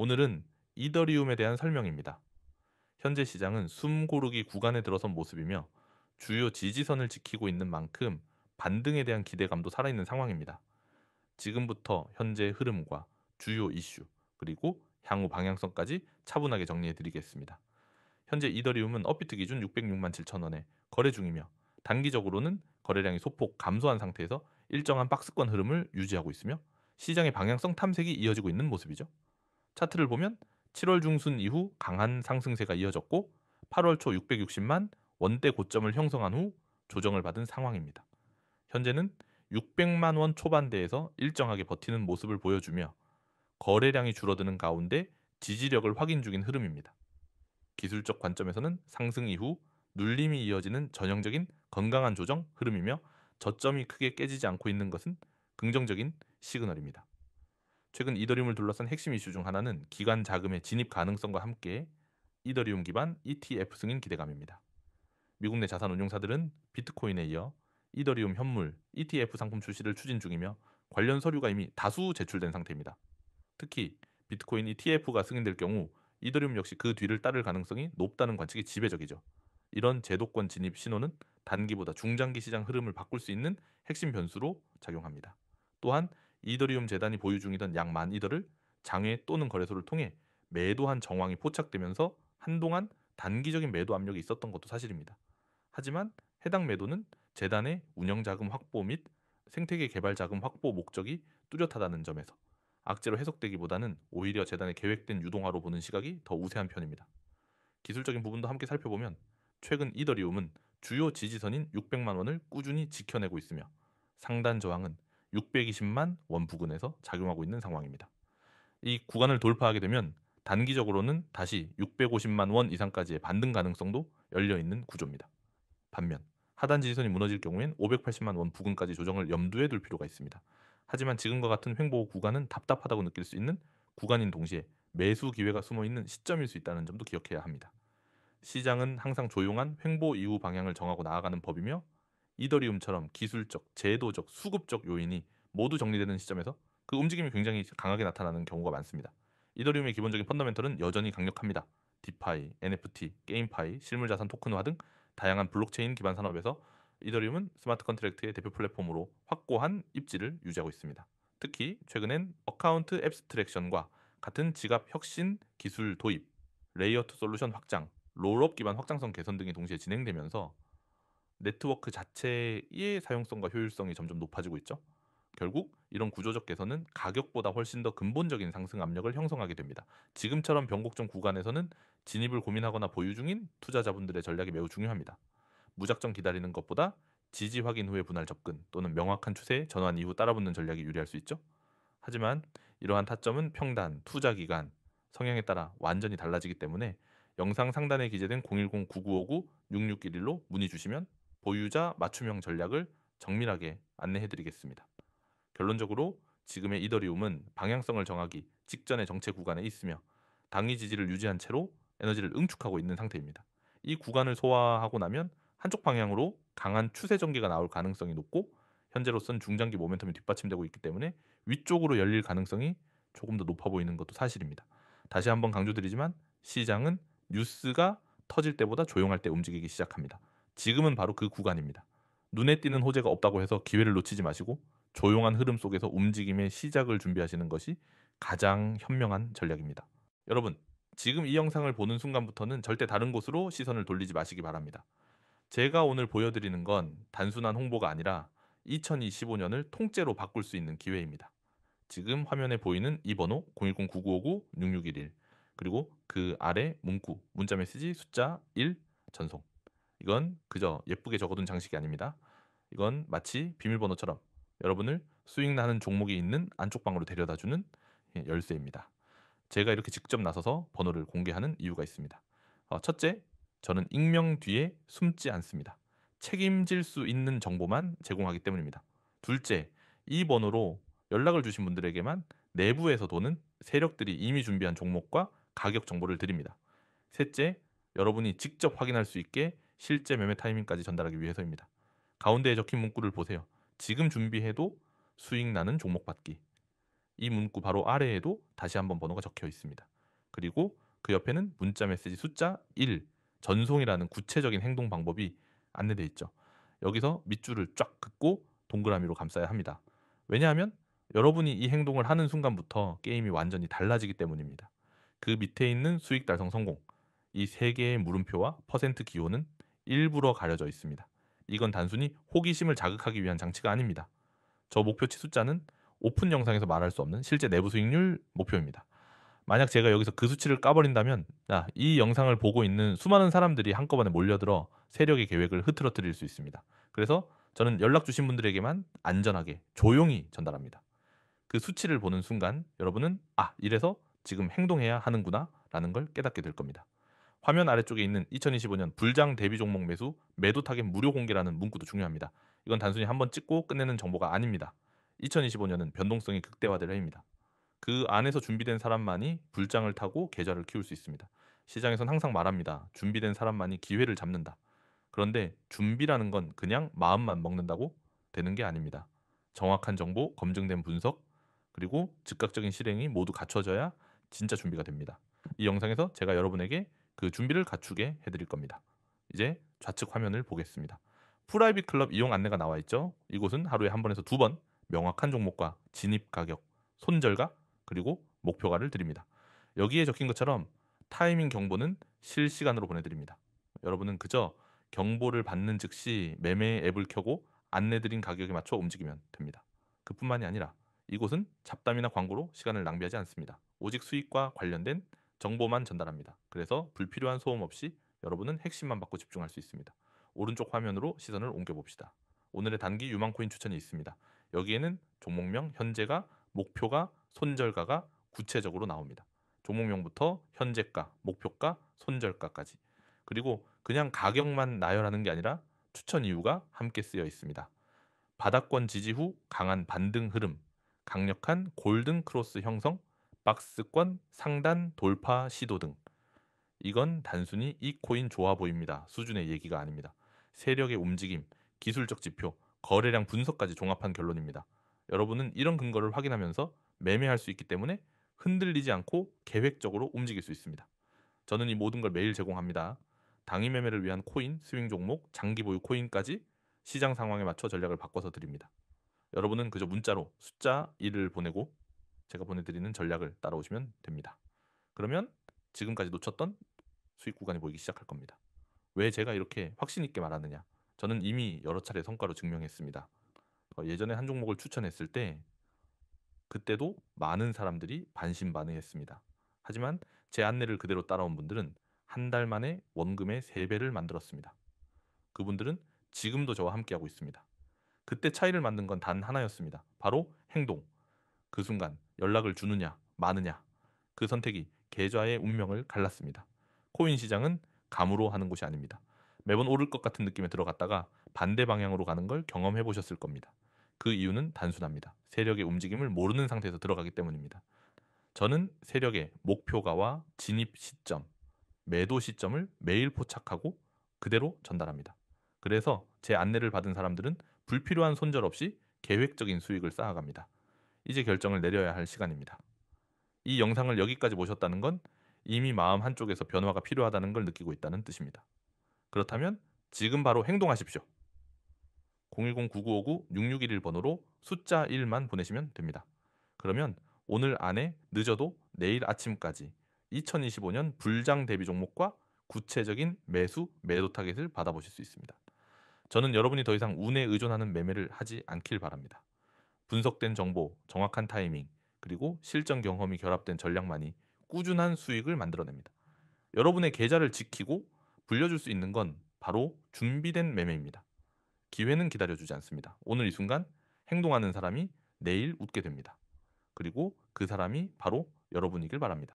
오늘은 이더리움에 대한 설명입니다. 현재 시장은 숨 고르기 구간에 들어선 모습이며 주요 지지선을 지키고 있는 만큼 반등에 대한 기대감도 살아있는 상황입니다. 지금부터 현재 흐름과 주요 이슈, 그리고 향후 방향성까지 차분하게 정리해 드리겠습니다. 현재 이더리움은 업비트 기준 606만 7천 원에 거래 중이며 단기적으로는 거래량이 소폭 감소한 상태에서 일정한 박스권 흐름을 유지하고 있으며 시장의 방향성 탐색이 이어지고 있는 모습이죠. 차트를 보면 7월 중순 이후 강한 상승세가 이어졌고 8월 초 660만 원대 고점을 형성한 후 조정을 받은 상황입니다. 현재는 600만 원 초반대에서 일정하게 버티는 모습을 보여주며 거래량이 줄어드는 가운데 지지력을 확인 중인 흐름입니다. 기술적 관점에서는 상승 이후 눌림이 이어지는 전형적인 건강한 조정 흐름이며 저점이 크게 깨지지 않고 있는 것은 긍정적인 시그널입니다. 최근 이더리움을 둘러싼 핵심 이슈 중 하나는 기관 자금의 진입 가능성과 함께 이더리움 기반 ETF 승인 기대감입니다. 미국 내 자산 운용사들은 비트코인에 이어 이더리움 현물 ETF 상품 출시를 추진 중이며 관련 서류가 이미 다수 제출된 상태입니다. 특히 비트코인 ETF가 승인될 경우 이더리움 역시 그 뒤를 따를 가능성이 높다는 관측이 지배적이죠. 이런 제도권 진입 신호는 단기보다 중장기 시장 흐름을 바꿀 수 있는 핵심 변수로 작용합니다. 또한 이더리움 재단이 보유 중이던 약 10,000이더를 장외 또는 거래소를 통해 매도한 정황이 포착되면서 한동안 단기적인 매도 압력이 있었던 것도 사실입니다. 하지만 해당 매도는 재단의 운영 자금 확보 및 생태계 개발 자금 확보 목적이 뚜렷하다는 점에서 악재로 해석되기보다는 오히려 재단의 계획된 유동화로 보는 시각이 더 우세한 편입니다. 기술적인 부분도 함께 살펴보면 최근 이더리움은 주요 지지선인 600만 원을 꾸준히 지켜내고 있으며 상단 저항은 620만 원 부근에서 작용하고 있는 상황입니다. 이 구간을 돌파하게 되면 단기적으로는 다시 650만 원 이상까지의 반등 가능성도 열려 있는 구조입니다. 반면 하단 지지선이 무너질 경우엔 580만 원 부근까지 조정을 염두에 둘 필요가 있습니다. 하지만 지금과 같은 횡보 구간은 답답하다고 느낄 수 있는 구간인 동시에 매수 기회가 숨어 있는 시점일 수 있다는 점도 기억해야 합니다. 시장은 항상 조용한 횡보 이후 방향을 정하고 나아가는 법이며 이더리움처럼 기술적, 제도적, 수급적 요인이 모두 정리되는 시점에서 그 움직임이 굉장히 강하게 나타나는 경우가 많습니다. 이더리움의 기본적인 펀더멘털은 여전히 강력합니다. 디파이, NFT, 게임파이, 실물자산 토큰화 등 다양한 블록체인 기반 산업에서 이더리움은 스마트 컨트랙트의 대표 플랫폼으로 확고한 입지를 유지하고 있습니다. 특히 최근엔 어카운트 앱스트랙션과 같은 지갑 혁신 기술 도입, 레이어 2 솔루션 확장, 롤업 기반 확장성 개선 등이 동시에 진행되면서 네트워크 자체의 사용성과 효율성이 점점 높아지고 있죠. 결국 이런 구조적 개선은 가격보다 훨씬 더 근본적인 상승 압력을 형성하게 됩니다. 지금처럼 변곡점 구간에서는 진입을 고민하거나 보유 중인 투자자분들의 전략이 매우 중요합니다. 무작정 기다리는 것보다 지지 확인 후에 분할 접근 또는 명확한 추세 전환 이후 따라붙는 전략이 유리할 수 있죠. 하지만 이러한 타점은 평단, 투자 기간, 성향에 따라 완전히 달라지기 때문에 영상 상단에 기재된 010-9959-6611로 문의 주시면 보유자 맞춤형 전략을 정밀하게 안내해 드리겠습니다. 결론적으로 지금의 이더리움은 방향성을 정하기 직전의 정체 구간에 있으며 당위 지지를 유지한 채로 에너지를 응축하고 있는 상태입니다. 이 구간을 소화하고 나면 한쪽 방향으로 강한 추세 전개가 나올 가능성이 높고 현재로선 중장기 모멘텀이 뒷받침되고 있기 때문에 위쪽으로 열릴 가능성이 조금 더 높아 보이는 것도 사실입니다. 다시 한번 강조드리지만 시장은 뉴스가 터질 때보다 조용할 때 움직이기 시작합니다. 지금은 바로 그 구간입니다. 눈에 띄는 호재가 없다고 해서 기회를 놓치지 마시고 조용한 흐름 속에서 움직임의 시작을 준비하시는 것이 가장 현명한 전략입니다. 여러분, 지금 이 영상을 보는 순간부터는 절대 다른 곳으로 시선을 돌리지 마시기 바랍니다. 제가 오늘 보여드리는 건 단순한 홍보가 아니라 2025년을 통째로 바꿀 수 있는 기회입니다. 지금 화면에 보이는 이 번호 010-9959-6611 그리고 그 아래 문구, 문자 메시지 숫자 1 전송. 이건 그저 예쁘게 적어둔 장식이 아닙니다. 이건 마치 비밀번호처럼 여러분을 수익 나는 종목이 있는 안쪽 방으로 데려다주는 열쇠입니다. 제가 이렇게 직접 나서서 번호를 공개하는 이유가 있습니다. 첫째, 저는 익명 뒤에 숨지 않습니다. 책임질 수 있는 정보만 제공하기 때문입니다. 둘째, 이 번호로 연락을 주신 분들에게만 내부에서 도는 세력들이 이미 준비한 종목과 가격 정보를 드립니다. 셋째, 여러분이 직접 확인할 수 있게 실제 매매 타이밍까지 전달하기 위해서입니다. 가운데에 적힌 문구를 보세요. 지금 준비해도 수익 나는 종목 받기. 이 문구 바로 아래에도 다시 한번 번호가 적혀 있습니다. 그리고 그 옆에는 문자 메시지 숫자 1, 전송이라는 구체적인 행동 방법이 안내되어 있죠. 여기서 밑줄을 쫙 긋고 동그라미로 감싸야 합니다. 왜냐하면 여러분이 이 행동을 하는 순간부터 게임이 완전히 달라지기 때문입니다. 그 밑에 있는 수익 달성 성공, 이 세 개의 물음표와 퍼센트 기호는 일부러 가려져 있습니다. 이건 단순히 호기심을 자극하기 위한 장치가 아닙니다. 저 목표치 숫자는 오픈 영상에서 말할 수 없는 실제 내부 수익률 목표입니다. 만약 제가 여기서 그 수치를 까버린다면 이 영상을 보고 있는 수많은 사람들이 한꺼번에 몰려들어 세력의 계획을 흐트러뜨릴 수 있습니다. 그래서 저는 연락 주신 분들에게만 안전하게 조용히 전달합니다. 그 수치를 보는 순간 여러분은 이래서 지금 행동해야 하는구나 라는 걸 깨닫게 될 겁니다. 화면 아래쪽에 있는 2025년 불장 대비 종목 매수 매도 타겟 무료 공개라는 문구도 중요합니다. 이건 단순히 한번 찍고 끝내는 정보가 아닙니다. 2025년은 변동성이 극대화될 해입니다. 그 안에서 준비된 사람만이 불장을 타고 계좌를 키울 수 있습니다. 시장에선 항상 말합니다. 준비된 사람만이 기회를 잡는다. 그런데 준비라는 건 그냥 마음만 먹는다고 되는 게 아닙니다. 정확한 정보, 검증된 분석, 그리고 즉각적인 실행이 모두 갖춰져야 진짜 준비가 됩니다. 이 영상에서 제가 여러분에게 그 준비를 갖추게 해드릴 겁니다. 이제 좌측 화면을 보겠습니다. 프라이빗 클럽 이용 안내가 나와 있죠. 이곳은 하루에 한 번에서 두 번 명확한 종목과 진입 가격, 손절가, 그리고 목표가를 드립니다. 여기에 적힌 것처럼 타이밍 경보는 실시간으로 보내드립니다. 여러분은 그저 경보를 받는 즉시 매매 앱을 켜고 안내드린 가격에 맞춰 움직이면 됩니다. 그뿐만이 아니라 이곳은 잡담이나 광고로 시간을 낭비하지 않습니다. 오직 수익과 관련된 정보만 전달합니다. 그래서 불필요한 소음 없이 여러분은 핵심만 받고 집중할 수 있습니다. 오른쪽 화면으로 시선을 옮겨봅시다. 오늘의 단기 유망코인 추천이 있습니다. 여기에는 종목명, 현재가, 목표가, 손절가가 구체적으로 나옵니다. 종목명부터 현재가, 목표가, 손절가까지. 그리고 그냥 가격만 나열하는 게 아니라 추천 이유가 함께 쓰여 있습니다. 바닥권 지지 후 강한 반등 흐름, 강력한 골든 크로스 형성, 박스권 상단 돌파 시도 등. 이건 단순히 이 코인 좋아 보입니다 수준의 얘기가 아닙니다. 세력의 움직임, 기술적 지표, 거래량 분석까지 종합한 결론입니다. 여러분은 이런 근거를 확인하면서 매매할 수 있기 때문에 흔들리지 않고 계획적으로 움직일 수 있습니다. 저는 이 모든 걸 매일 제공합니다. 당일 매매를 위한 코인, 스윙 종목, 장기 보유 코인까지 시장 상황에 맞춰 전략을 바꿔서 드립니다. 여러분은 그저 문자로 숫자 1을 보내고 제가 보내드리는 전략을 따라오시면 됩니다. 그러면 지금까지 놓쳤던 수익 구간이 보이기 시작할 겁니다. 왜 제가 이렇게 확신 있게 말하느냐? 저는 이미 여러 차례 성과로 증명했습니다. 예전에 한 종목을 추천했을 때 그때도 많은 사람들이 반신반의했습니다. 하지만 제 안내를 그대로 따라온 분들은 한 달 만에 원금의 3배를 만들었습니다. 그분들은 지금도 저와 함께하고 있습니다. 그때 차이를 만든 건 단 하나였습니다. 바로 행동. 그 순간 연락을 주느냐 마느냐 그 선택이 계좌의 운명을 갈랐습니다. 코인 시장은 감으로 하는 곳이 아닙니다. 매번 오를 것 같은 느낌에 들어갔다가 반대 방향으로 가는 걸 경험해 보셨을 겁니다. 그 이유는 단순합니다. 세력의 움직임을 모르는 상태에서 들어가기 때문입니다. 저는 세력의 목표가와 진입 시점, 매도 시점을 매일 포착하고 그대로 전달합니다. 그래서 제 안내를 받은 사람들은 불필요한 손절 없이 계획적인 수익을 쌓아갑니다. 이제 결정을 내려야 할 시간입니다. 이 영상을 여기까지 보셨다는 건 이미 마음 한쪽에서 변화가 필요하다는 걸 느끼고 있다는 뜻입니다. 그렇다면 지금 바로 행동하십시오. 010-9959-6611 번호로 숫자 1만 보내시면 됩니다. 그러면 오늘 안에 늦어도 내일 아침까지 2025년 불장 대비 종목과 구체적인 매수, 매도 타겟을 받아보실 수 있습니다. 저는 여러분이 더 이상 운에 의존하는 매매를 하지 않길 바랍니다. 분석된 정보, 정확한 타이밍, 그리고 실전 경험이 결합된 전략만이 꾸준한 수익을 만들어냅니다. 여러분의 계좌를 지키고 불려줄 수 있는 건 바로 준비된 매매입니다. 기회는 기다려주지 않습니다. 오늘 이 순간 행동하는 사람이 내일 웃게 됩니다. 그리고 그 사람이 바로 여러분이길 바랍니다.